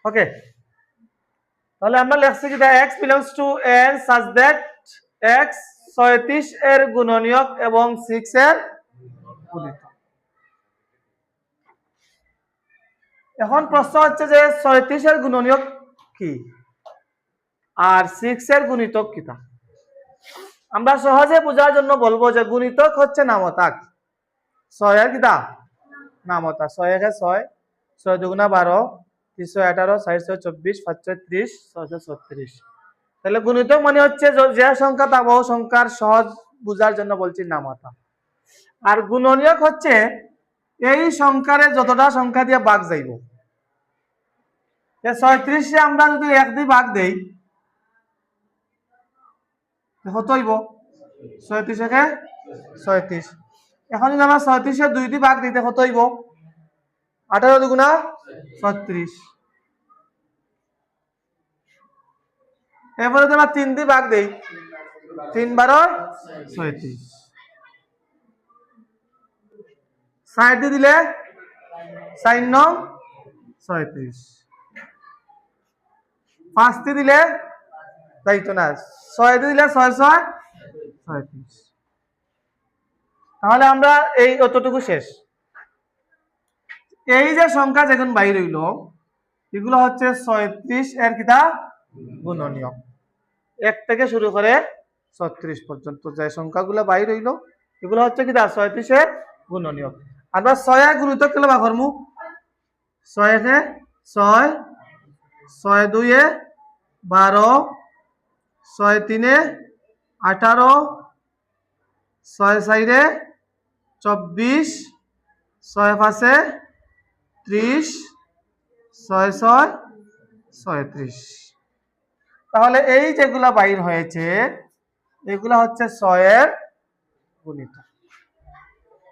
ওকে, তাহলে আমরা লিখছি কি x belongs to n such that x 36 এর গুণনীয়ক এবং 6 এর গুণিতক। এখন প্রশ্ন হচ্ছে যে 36 এর গুণনীয়ক কি আর 6 এর গুণিতক কিটা। আমরা সহজে বোঝার জন্য বলবো যে গুণিতক হচ্ছে নামতাক, 6 এর কিটা নামতা, 6 এর 6, 6 দুগুণা 12, 318, 4 24, 5 30, 6 36। তাহলে গুণিতক মানে হচ্ছে যে সংখ্যা তা বহু সংখ্যার সহজ বোঝার জন্য বলছি নামতা। আর গুণনীয়ক হচ্ছে এই সংখ্যারে যতটা সংখ্যা দিয়ে ভাগ যাইব। 36 এ আমরা যদি 1 দিয়ে ভাগ দেই কত হইব? 36 একে 36। এখন যদি আমরা 36 এর 2 দিয়ে ভাগ দিতে কত হইব? 18 দুগুণা 36। এরপরে যদি আমরা 3 দিয়ে ভাগ দেই, 3 12 36। 60 দিয়ে দিলে 4 9 36। 5 দিয়ে দিলে তাই তো না, 6 দিয়ে দিলে 6 6 36। তাহলে আমরা এই অতটুকু শেষ। এই যে সংখ্যা যেগুলো বাইরে হইল এগুলো হচ্ছে 36 এর কিটা গুণনীয়ক, 1 থেকে শুরু করে 36 পর্যন্ত যে সংখ্যাগুলো বাইরে হইল এগুলো হচ্ছে কিটা 36 এর গুণনীয়ক। আমরা 6 এর গুণিতক কেন বা করমু? 6 একে 6, 6 2 এ 12, 6 3 এ 18, 6 4 এ 24, 6 5 এ 30, 6 6 36। তাহলে এই যেগুলা বাইর হয়েছে এগুলা হচ্ছে 6 এর গুণিতক।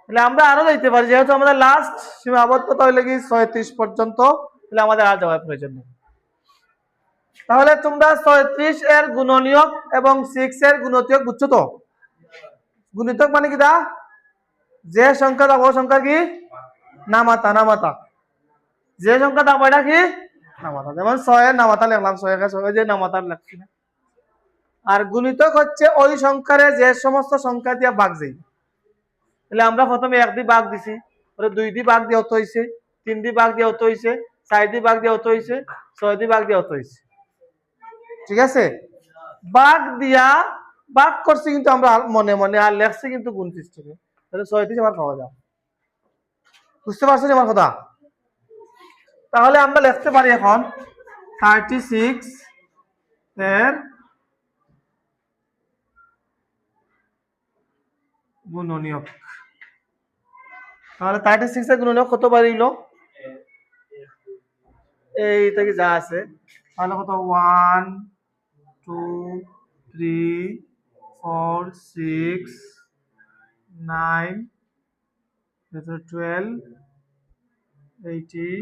তাহলে আমরা আরো যাইতে পারি, যেহেতু আমাদের লাস্ট সীমাবদ্ধতা হইলে কি 36 পর্যন্ত, তাহলে আমাদের আর যাওয়ার প্রয়োজন নেই। তাহলে তোমরা 36 এর গুণনীয়ক এবং 6 এর গুণনীয়ক বুঝছো তো? গুণিতক মানে কি? যে সংখ্যা দাও সংখ্যা কি নামাতা, নামাতা যে সংখ্যা দাও এটা কি নামাতা। যেমন 6 এর নামাতা লিখলাম, 6 এর 6 যে নামাতা লিখছি না। আর গুণিতক হচ্ছে ওই সংখ্যারে যে সমস্ত সংখ্যা দিয়ে ভাগ যাই। তাহলে আমরা প্রথমে 1 দিয়ে ভাগ দিছি, পরে 2 দিয়ে ভাগ দিয়ে হত হইছে, 3 দিয়ে ভাগ দিয়ে হত হইছে, 4 দিয়ে ভাগ দিয়ে হত হইছে, 6 দিয়ে ভাগ দিয়ে হত হইছে। ঠিক আছে, ভাগ দিয়া ভাগ করছি কিন্তু আমরা মনে মনে, আর লেখছি কিন্তু 29 থেকে। তাহলে 36 আমার পাওয়া যায়। বুঝতে পারছেন আমার কথা? তাহলে আমরা লিখতে পারি এখন 36 এর গুণনীয়ক। তাহলে 36 এর গুণনীয়ক কত বাড়িল? এই থেকে যা আছে তাহলে কত 1 2 3 4 6 9 12 80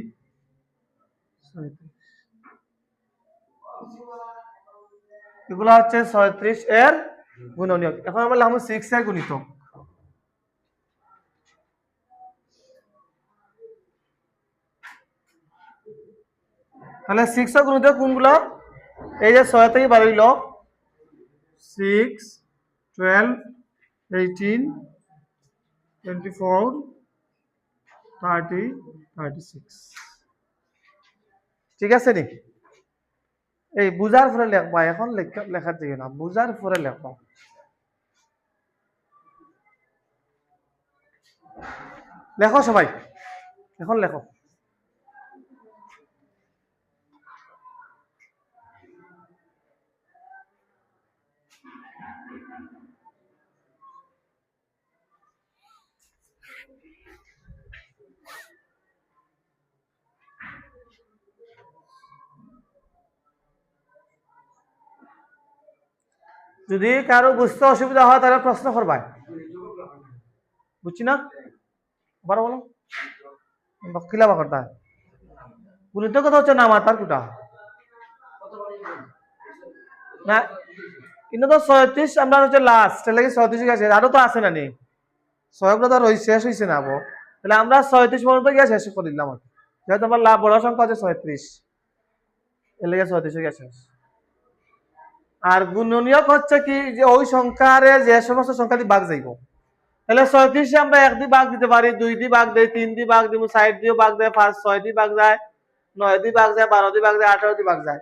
এগুলো হচ্ছে 36 এর গুণনীয়ক। এখন আমরা লিখব 6 এর গুণিতক। তাহলে 6 এর গুণিতক কোনগুলো? এই যে 6 থেকে বাড়িল 6 12 18 24 30 36। ঠিক আছে নি? এই বুঝার পরে লেখবা, এখন লেখার দিকে না, বুঝার পরে লেখবা। লেখো সবাই, এখন লেখো। যদি কারো বুঝতে অসুবিধা হয় তাহলে প্রশ্ন করবা। বুঝছি না, আবার বলো কিলা বাকরটা গুণিতক কথা হচ্ছে নামাতার কোটা না, কিন্তু তো 36 আমরা হচ্ছে লাস্ট, লাগে 36 আছে, আরো তো আছে না নি, 6 গুলো তো শেষ হয়েছে না আবো। তাহলে আমরা 36 পর্যন্ত গিয়ে শেষ করে দিলাম, যেহেতু আমার বড় সংখ্যা হচ্ছে 36। এর লেগে 36 হয়ে গেছে। আর গুণনীয়ক হচ্ছে কি যে ওই সংখ্যারে যে সমস্ত সংখ্যা দিয়ে ভাগ যাইব, তাহলে 36 আমরা 1 দিয়ে ভাগ দিতে পারি, 2 দিয়ে ভাগ দেই, 3 দিয়ে ভাগ দিব, 4 দিয়ে ভাগ দেয়, 5 6 দিয়ে ভাগ যায়, 9 দিয়ে ভাগ যায়, 12 দিয়ে ভাগ যায়, 18 দিয়ে ভাগ যায়,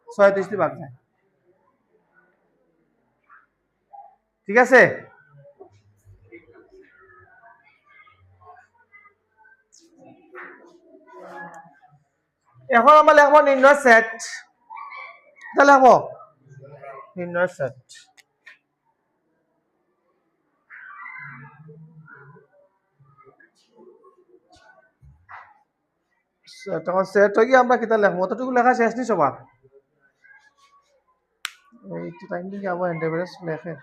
36 দিয়ে ভাগ যায়। ঠিক আছে? এখন আমরা লিখবো নির্ণয় সেট। তাহলে লিখবো নির্ণয় সেট। তখন সেট হয়ে গিয়ে আমরা কিতা লিখবো, অতটুকু লেখা শেষ নি সবার? এইটু টাইম দিকে আবার এন্টারপ্রাইজ লেখে।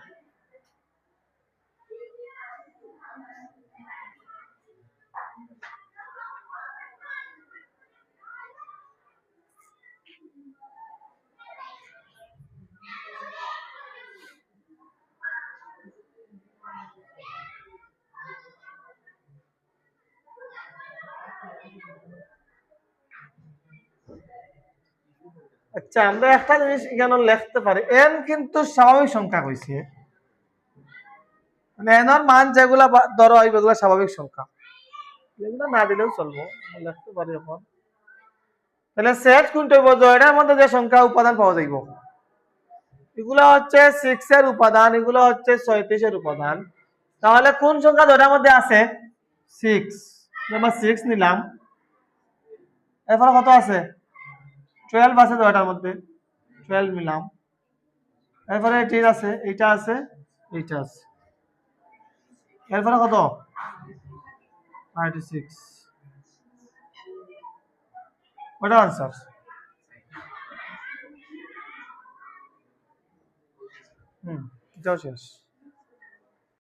আচ্ছা, আমরা একটা জিনিস এখানে লিখতে পারি, এন কিন্তু স্বাভাবিক সংখ্যা কইছে, মানে এনর মান যেগুলা ধরো এগুলো স্বাভাবিক সংখ্যা, এগুলো না দিলেও চলবো, লিখতে পারি এখন। তাহলে সেট কোনটা হইব, এটার মধ্যে যে সংখ্যা উপাদান পাওয়া যাইব, এগুলো হচ্ছে 6 এর উপাদান, এগুলো হচ্ছে 36 এর উপাদান। তাহলে কোন সংখ্যা দুটার মধ্যে আছে? 6। আমরা 6 নিলাম, এরপর কত আছে? 12 আছে দুটার মধ্যে, 12 নিলাম, এরপরে এটা আছে, এইটা আছে, এইটা আছে, এরপরে কত? 36। ওটা আনসার। এটাও শেষ।